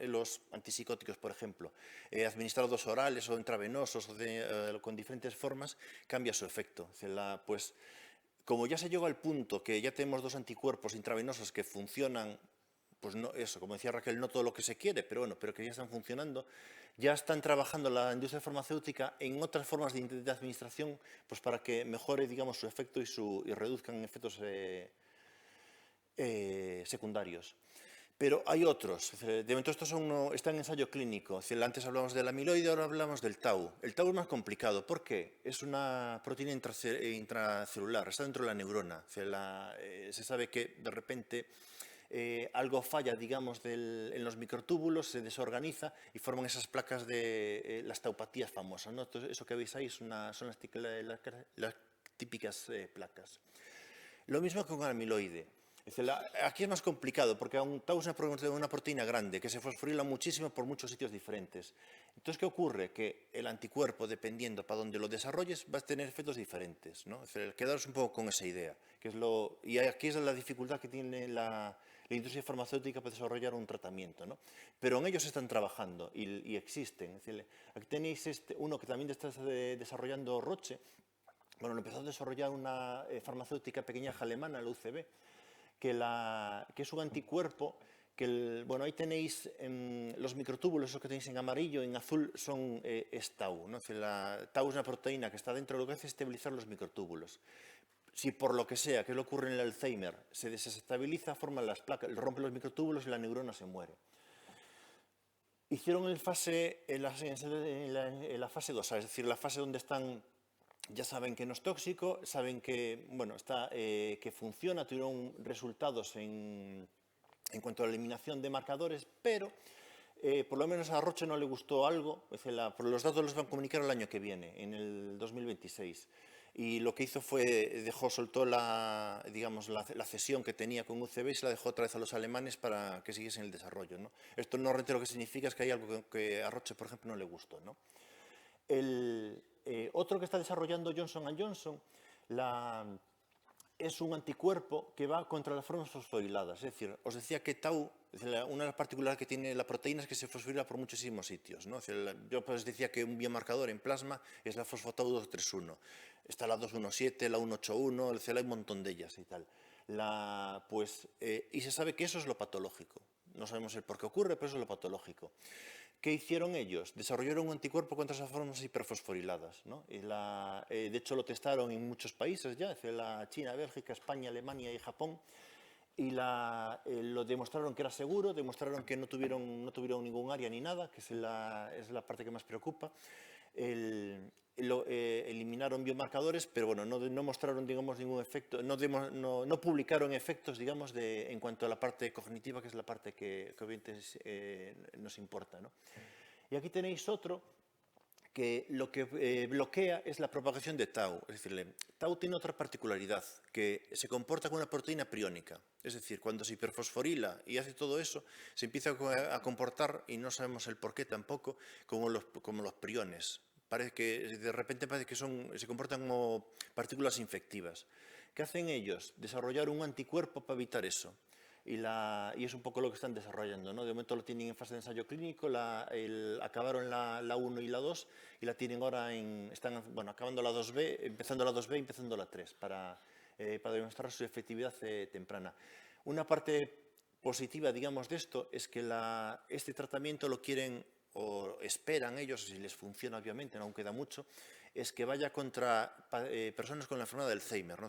los antipsicóticos, por ejemplo, administrados orales o intravenosos con diferentes formas, cambia su efecto. Es decir, pues, como ya se llegó al punto que ya tenemos 2 anticuerpos intravenosos que funcionan, pues no, eso, como decía Raquel, no todo lo que se quiere, pero que ya están funcionando, ya están trabajando la industria farmacéutica en otras formas de administración, pues para que mejore, digamos, su efecto y reduzcan efectos secundarios. Pero hay otros. De momento estos están en ensayo clínico. Antes hablamos del amiloide, ahora hablamos del tau. El tau es más complicado. ¿Por qué? Es una proteína intracelular, está dentro de la neurona. Se sabe que de repente algo falla, digamos, en los microtúbulos, se desorganiza y forman esas placas de las taupatías famosas, ¿no? Entonces, eso que veis ahí son las típicas placas. Lo mismo con el amiloide. Aquí es más complicado porque un tau es una proteína grande que se fosforila muchísimo por muchos sitios diferentes. Entonces, ¿qué ocurre? Que el anticuerpo, dependiendo para dónde lo desarrolles, va a tener efectos diferentes, ¿no? Quedaros un poco con esa idea. Y aquí es la dificultad que tiene la industria farmacéutica para desarrollar un tratamiento, ¿no? Pero en ellos están trabajando y existen. Aquí tenéis uno que también está desarrollando Roche. Bueno, lo empezó a desarrollar una farmacéutica pequeña alemana, la UCB, que es un anticuerpo bueno, ahí tenéis los microtúbulos, esos que tenéis en amarillo, en azul, es tau, ¿no? Tau es una proteína que está dentro de lo que hace es estabilizar los microtúbulos. Si por lo que sea, que es lo que ocurre en el Alzheimer, se desestabiliza, forman las placas, rompe los microtúbulos y la neurona se muere. Hicieron en la fase 2, es decir, la fase donde están. Ya saben que no es tóxico, saben que, bueno, que funciona, tuvieron resultados en cuanto a la eliminación de marcadores, pero por lo menos a Roche no le gustó algo, los datos los van a comunicar el año que viene, en el 2026. Y lo que hizo fue, soltó la cesión que tenía con UCB y se la dejó otra vez a los alemanes para que siguiesen el desarrollo, ¿no? Esto no realmente lo que significa es que hay algo que a Roche, por ejemplo, no le gustó, ¿no? Otro que está desarrollando Johnson & Johnson es un anticuerpo que va contra las formas fosforiladas. Es decir, os decía que tau, una de las particularidades que tiene la proteína es que se fosforila por muchísimos sitios, ¿no? Yo os decía que un biomarcador en plasma es la fosfatau 231. Está la 217, la 181, hay un montón de ellas y tal. Y se sabe que eso es lo patológico. No sabemos el por qué ocurre, pero eso es lo patológico. ¿Qué hicieron ellos? Desarrollaron un anticuerpo contra esas formas hiperfosforiladas, ¿no? De hecho, lo testaron en muchos países ya, la China, Bélgica, España, Alemania y Japón, y lo demostraron que era seguro, demostraron que no tuvieron ningún área ni nada, que es la parte que más preocupa. Eliminaron biomarcadores, pero bueno, no mostraron, digamos, ningún efecto, no publicaron efectos, digamos, en cuanto a la parte cognitiva, que es la parte que obviamente nos importa, ¿no? Y aquí tenéis otro que lo que bloquea es la propagación de tau. Es decir, tau tiene otra particularidad, que se comporta como una proteína priónica. Es decir, cuando se hiperfosforila y hace todo eso, se empieza a comportar, y no sabemos el por qué tampoco, como los priones. De repente parece que se comportan como partículas infectivas. ¿Qué hacen ellos? Desarrollar un anticuerpo para evitar eso. Y es un poco lo que están desarrollando, ¿no? De momento lo tienen en fase de ensayo clínico, acabaron la 1 y la 2 y la tienen ahora están acabando la 2B, empezando la 2B y empezando la 3 para demostrar su efectividad temprana. Una parte positiva, digamos, de esto es que este tratamiento lo quieren o esperan ellos, si les funciona obviamente, no aún queda mucho, es que vaya contra personas con la enfermedad del Alzheimer, ¿no?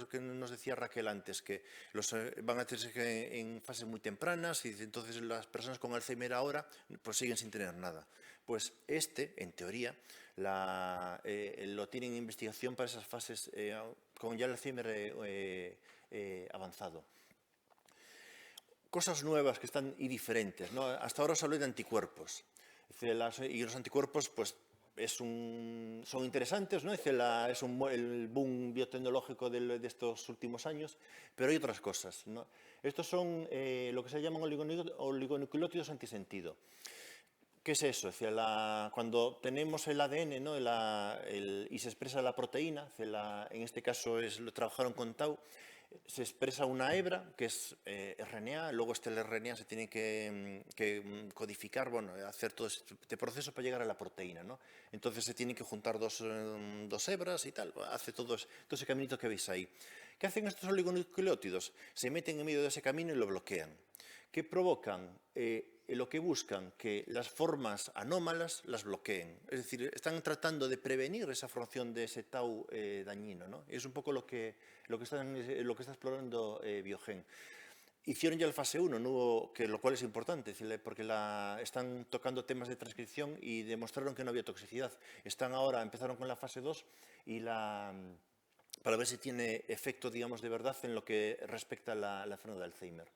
Que nos decía Raquel antes, que van a tener en fases muy tempranas y entonces las personas con Alzheimer ahora pues siguen sin tener nada. Pues en teoría, lo tienen en investigación para esas fases con ya el Alzheimer avanzado. Cosas nuevas que están y diferentes, ¿no? Hasta ahora os hablé de anticuerpos. Y los anticuerpos, pues, son interesantes, ¿no? Es el boom biotecnológico de estos últimos años, pero hay otras cosas, ¿no? Estos son lo que se llaman oligonucleótidos antisentido. ¿Qué es eso? Es decir, cuando tenemos el ADN, ¿no? Y se expresa la proteína, en este caso lo trabajaron con tau, se expresa una hebra, que es RNA, luego el RNA se tiene que codificar, bueno, hacer todo este proceso para llegar a la proteína, ¿no? Entonces se tienen que juntar dos hebras y tal, hace todo ese caminito que veis ahí. ¿Qué hacen estos oligonucleótidos? Se meten en medio de ese camino y lo bloquean. ¿Qué provocan? Lo que buscan, que las formas anómalas las bloqueen. Es decir, están tratando de prevenir esa formación de ese tau dañino, ¿no? Es un poco lo que está explorando Biogen. hicieron ya el fase 1, no hubo, lo cual es importante, porque están tocando temas de transcripción y demostraron que no había toxicidad. Empezaron con la fase 2 y para ver si tiene efecto, digamos, de verdad en lo que respecta a la enfermedad de Alzheimer.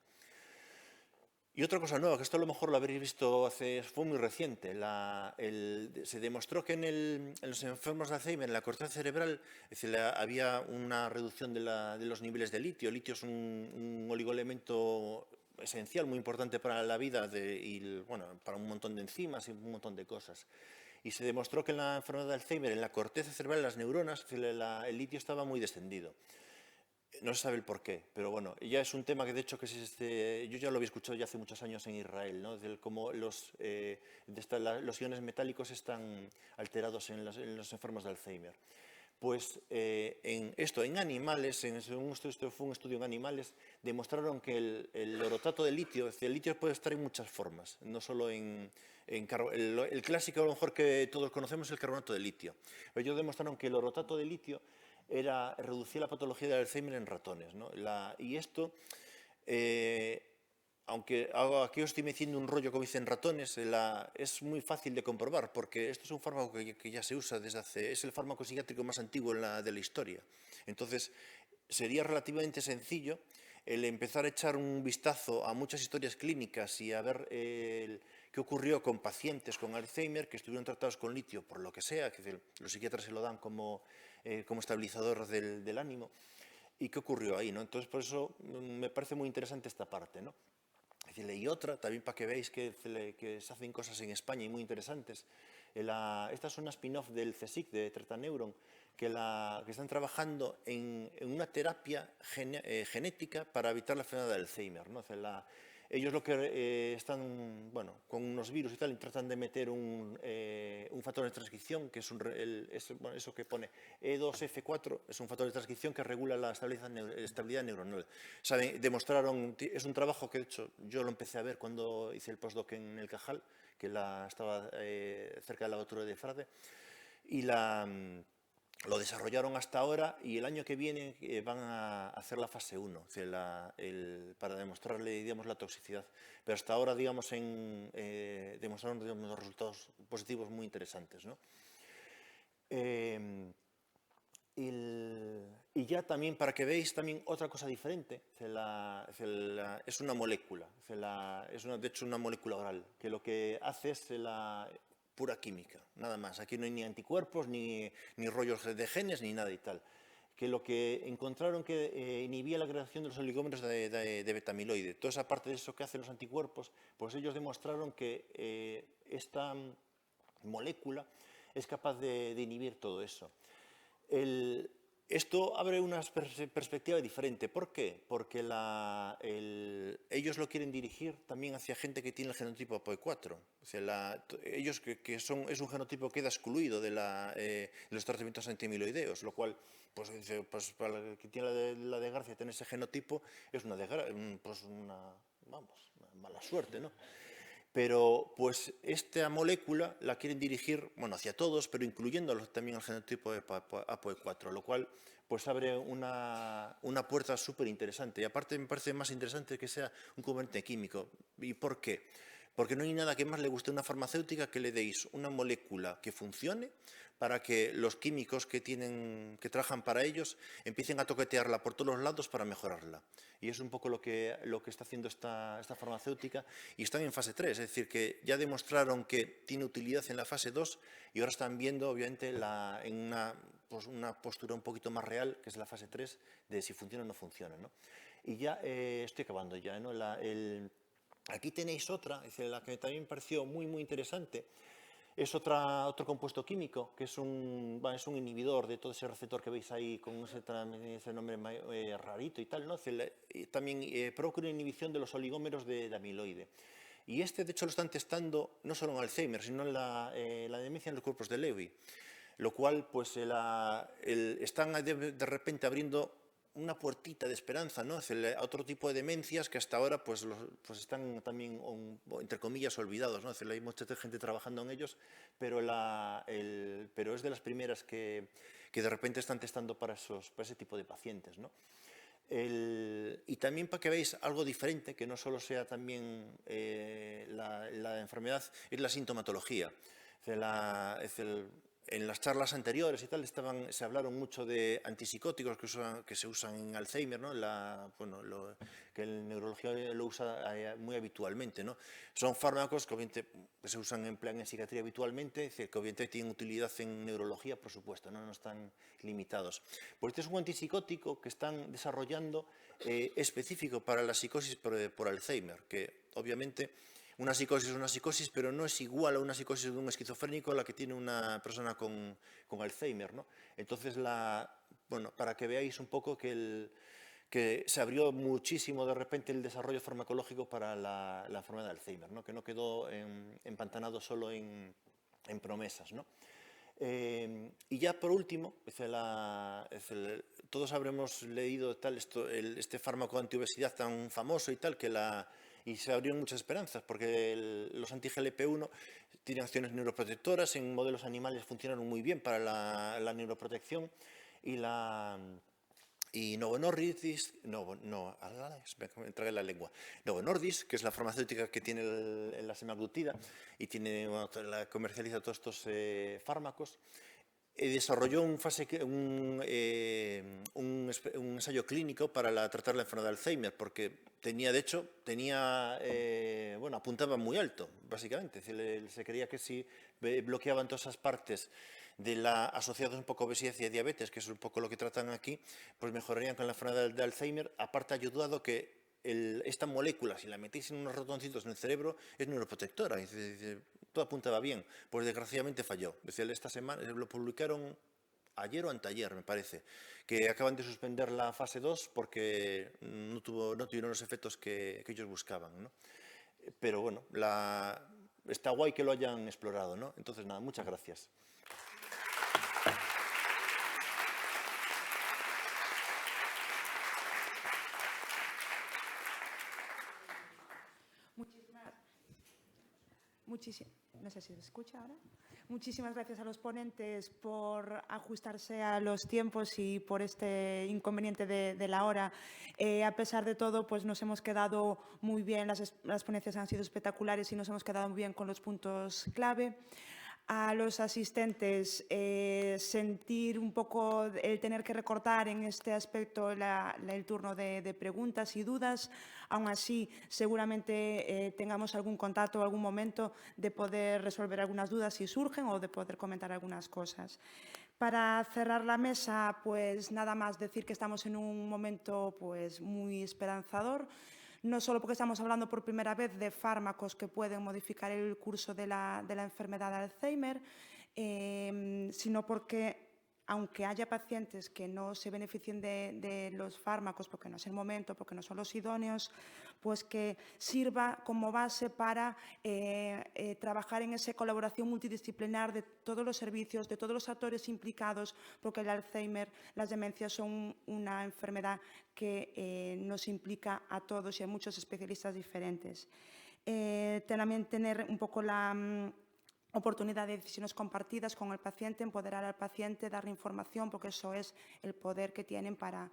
Y otra cosa nueva, que esto a lo mejor lo habréis visto fue muy reciente, se demostró que en los enfermos de Alzheimer, en la corteza cerebral, había una reducción de los niveles de litio. El litio es un oligoelemento esencial, muy importante para la vida para un montón de enzimas y un montón de cosas. Y se demostró que en la enfermedad de Alzheimer, en la corteza cerebral, en las neuronas, el litio estaba muy descendido. No se sabe el por qué, pero bueno, ya es un tema que de hecho yo ya lo había escuchado ya hace muchos años en Israel, ¿no? De cómo los iones metálicos están alterados en los enfermos de Alzheimer. Pues en animales, esto fue un estudio en animales, demostraron que el orotato de litio, el litio puede estar en muchas formas, no solo el clásico a lo mejor que todos conocemos es el carbonato de litio. Pero ellos demostraron que el orotato de litio reducía la patología del Alzheimer en ratones, ¿no? Y esto, aunque aquí os estoy metiendo un rollo como dicen ratones, es muy fácil de comprobar, porque esto es un fármaco que ya se usa es el fármaco psiquiátrico más antiguo de la historia. Entonces, sería relativamente sencillo el empezar a echar un vistazo a muchas historias clínicas y a ver qué ocurrió con pacientes con Alzheimer que estuvieron tratados con litio, por lo que sea, que los psiquiatras se lo dan como estabilizador del ánimo, y qué ocurrió ahí, ¿no? Entonces, por eso me parece muy interesante esta parte, ¿no? Y otra, también para que veáis que se hacen cosas en España y muy interesantes. Esta es una spin-off del CSIC, de Tretaneuron, que están trabajando en una terapia genética para evitar la enfermedad de Alzheimer, ¿no? Ellos lo que están, con unos virus y tal, y tratan de meter un factor de transcripción, que es eso que pone E2F4, es un factor de transcripción que regula la estabilidad neuronal. Demostraron, es un trabajo que de hecho yo lo empecé a ver cuando hice el postdoc en el Cajal, que estaba cerca del laboratorio de Frade, y lo desarrollaron hasta ahora y el año que viene van a hacer la fase 1, para demostrarle, digamos, la toxicidad. Pero hasta ahora, digamos, demostraron unos resultados positivos muy interesantes, ¿no? Y ya también, para que veáis también otra cosa diferente, es una molécula, de hecho una molécula oral, que lo que hace es pura química, nada más. Aquí no hay ni anticuerpos, ni rollos de genes, ni nada y tal. Que lo que encontraron que inhibía la creación de los oligómeros de beta-amiloide. Toda esa parte de eso que hacen los anticuerpos, pues ellos demostraron que esta molécula es capaz de inhibir todo eso. Esto abre una perspectiva diferente. ¿Por qué? Porque ellos lo quieren dirigir también hacia gente que tiene el genotipo APOE4. O sea, ellos es un genotipo que queda excluido de los tratamientos antiamiloideos, lo cual, pues para el que tiene la desgracia de tener ese genotipo, es una mala suerte, ¿no? Pero pues esta molécula la quieren dirigir, hacia todos, pero incluyendo también al genotipo de APOE4, lo cual pues abre una puerta súper interesante. Y aparte me parece más interesante que sea un componente químico. ¿Y por qué? Porque no hay nada que más le guste a una farmacéutica que le deis una molécula que funcione para que los químicos que trabajan para ellos empiecen a toquetearla por todos los lados para mejorarla. Y es un poco lo que está haciendo esta farmacéutica, y están en fase 3, es decir, que ya demostraron que tiene utilidad en la fase 2 y ahora están viendo, obviamente, en una postura un poquito más real, que es la fase 3, de si funciona o no funciona, ¿no? Y ya estoy acabando ya, ¿no? Aquí tenéis otra, es la que también me pareció muy, muy interesante. Es otro compuesto químico, que es un inhibidor de todo ese receptor que veis ahí con ese nombre rarito y tal, ¿no? También provoca una inhibición de los oligómeros de amiloide. Y de hecho, lo están testando no solo en Alzheimer, sino en la demencia en los cuerpos de Lewy, lo cual, pues, están de repente abriendo una puertita de esperanza, ¿no? A otro tipo de demencias que hasta ahora pues están también, entre comillas, olvidados, ¿no? Hay mucha gente trabajando en ellos, pero es de las primeras que de repente están testando para ese tipo de pacientes, ¿no? Y también para que veáis algo diferente, que no solo sea también la enfermedad, es la sintomatología. En las charlas anteriores y tal se hablaron mucho de antipsicóticos que se usan en Alzheimer, ¿no? Que en neurología lo usa muy habitualmente, ¿no? Son fármacos que obviamente se usan en psiquiatría habitualmente, es decir, que obviamente tienen utilidad en neurología, por supuesto, no están limitados. Pues este es un antipsicótico que están desarrollando específico para la psicosis por Alzheimer, que obviamente una psicosis es una psicosis, pero no es igual a una psicosis de un esquizofrénico a la que tiene una persona con Alzheimer, ¿no? Entonces, para que veáis un poco que se abrió muchísimo de repente el desarrollo farmacológico para la enfermedad de Alzheimer, ¿no? Que no quedó empantanado solo en promesas, ¿no? Y ya por último, todos habremos leído este fármaco antiobesidad tan famoso y tal, y se abrieron muchas esperanzas, porque los anti-GLP-1 tienen acciones neuroprotectoras, en modelos animales funcionaron muy bien para la neuroprotección, y Novo Nordisk, me tragué la lengua. Novo Nordisk, que es la farmacéutica que tiene la semaglutida y comercializa todos estos fármacos, desarrolló un ensayo clínico para tratar la enfermedad de Alzheimer, porque apuntaba muy alto, básicamente. Se creía que si bloqueaban todas esas partes asociadas un poco a obesidad y a diabetes, que es un poco lo que tratan aquí, pues mejorarían con la enfermedad de Alzheimer. Aparte, ha ayudado que esta molécula, si la metéis en unos ratoncitos en el cerebro, es neuroprotectora. Todo apuntaba bien, pues desgraciadamente falló. Esta semana lo publicaron ayer o anteayer, me parece, que acaban de suspender la fase 2 porque no tuvieron los efectos que ellos buscaban, ¿no? Pero bueno, está guay que lo hayan explorado, ¿no? Entonces, nada, muchas gracias. No sé si se escucha ahora. Muchísimas gracias a los ponentes por ajustarse a los tiempos y por este inconveniente de la hora. A pesar de todo, pues nos hemos quedado muy bien, las ponencias han sido espectaculares y nos hemos quedado muy bien con los puntos clave. A los asistentes, sentir un poco el tener que recortar en este aspecto el turno de preguntas y dudas. Aún así, seguramente tengamos algún contacto o algún momento de poder resolver algunas dudas si surgen o de poder comentar algunas cosas. Para cerrar la mesa, pues nada más decir que estamos en un momento pues muy esperanzador. No solo porque estamos hablando por primera vez de fármacos que pueden modificar el curso de la enfermedad de Alzheimer, sino porque, aunque haya pacientes que no se beneficien de los fármacos porque no es el momento, porque no son los idóneos, pues que sirva como base para trabajar en esa colaboración multidisciplinar de todos los servicios, de todos los actores implicados, porque el Alzheimer, las demencias son una enfermedad que nos implica a todos y a muchos especialistas diferentes. También tener un poco la oportunidad de decisiones compartidas con el paciente, empoderar al paciente, darle información, porque eso es el poder que tienen para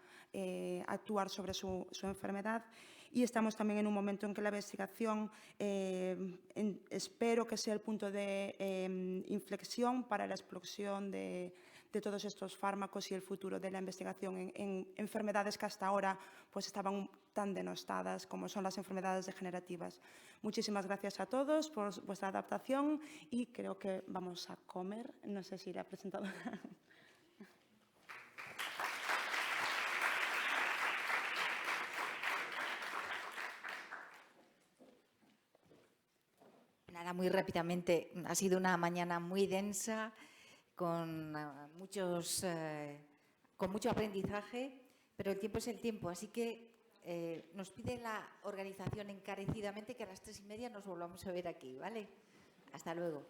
actuar sobre su enfermedad. Y estamos también en un momento en que la investigación espero que sea el punto de inflexión para la explosión de todos estos fármacos y el futuro de la investigación en enfermedades que hasta ahora pues estaban tan denostadas como son las enfermedades degenerativas. Muchísimas gracias a todos por vuestra adaptación y creo que vamos a comer. No sé si la presentadora. Nada, muy rápidamente. Ha sido una mañana muy densa, con mucho aprendizaje, pero el tiempo es el tiempo, así que nos pide la organización encarecidamente que a las 3:30 nos volvamos a ver aquí, ¿vale? Hasta luego.